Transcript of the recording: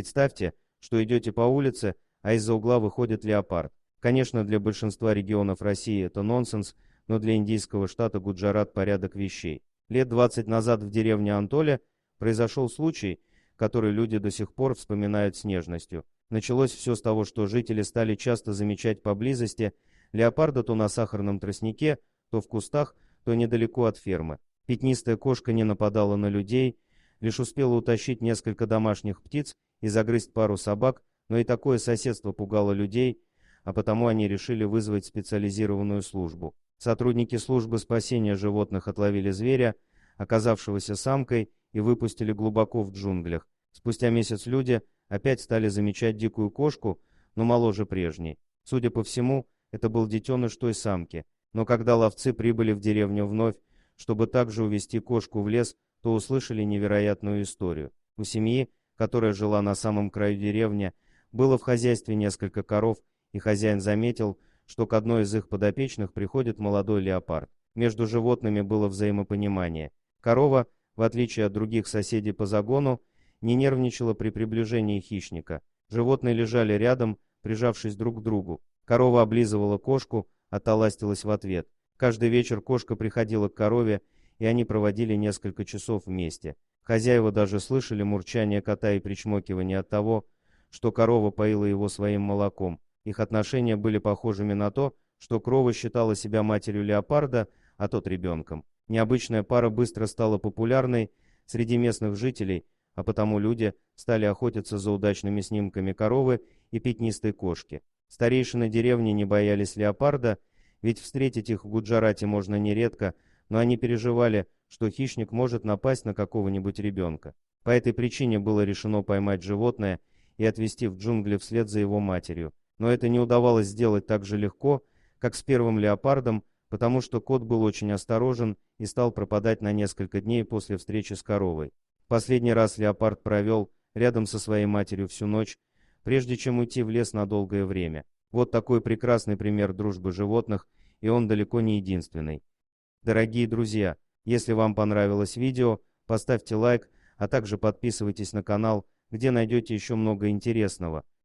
Представьте, что идете по улице, а из-за угла выходит леопард. Конечно, для большинства регионов России это нонсенс, но для индийского штата Гуджарат порядок вещей. Лет 20 назад в деревне Антоле произошел случай, который люди до сих пор вспоминают с нежностью. Началось все с того, что жители стали часто замечать поблизости леопарда то на сахарном тростнике, то в кустах, то недалеко от фермы. Пятнистая кошка не нападала на людей, лишь успела утащить несколько домашних птиц и загрызть пару собак, но и такое соседство пугало людей, а потому они решили вызвать специализированную службу. Сотрудники службы спасения животных отловили зверя, оказавшегося самкой, и выпустили глубоко в джунглях. Спустя месяц люди опять стали замечать дикую кошку, но моложе прежней. Судя по всему, это был детеныш той самки. Но когда ловцы прибыли в деревню вновь, чтобы также увести кошку в лес, то услышали невероятную историю. У семьи, которая жила на самом краю деревни, было в хозяйстве несколько коров, и хозяин заметил, что к одной из их подопечных приходит молодой леопард. Между животными было взаимопонимание. Корова, в отличие от других соседей по загону, не нервничала при приближении хищника. Животные лежали рядом, прижавшись друг к другу. Корова облизывала кошку, а та ластилась в ответ. Каждый вечер кошка приходила к корове, и они проводили несколько часов вместе. Хозяева даже слышали мурчание кота и причмокивание от того, что корова поила его своим молоком. Их отношения были похожими на то, что корова считала себя матерью леопарда, а тот ребенком. Необычная пара быстро стала популярной среди местных жителей, а потому люди стали охотиться за удачными снимками коровы и пятнистой кошки. Старейшины деревни не боялись леопарда, ведь встретить их в Гуджарате можно нередко, но они переживали, что хищник может напасть на какого-нибудь ребенка. По этой причине было решено поймать животное и отвезти в джунгли вслед за его матерью. Но это не удавалось сделать так же легко, как с первым леопардом, потому что кот был очень осторожен и стал пропадать на несколько дней после встречи с коровой. Последний раз леопард провел рядом со своей матерью всю ночь, прежде чем уйти в лес на долгое время. Вот такой прекрасный пример дружбы животных, и он далеко не единственный. Дорогие друзья, если вам понравилось видео, поставьте лайк, а также подписывайтесь на канал, где найдете еще много интересного.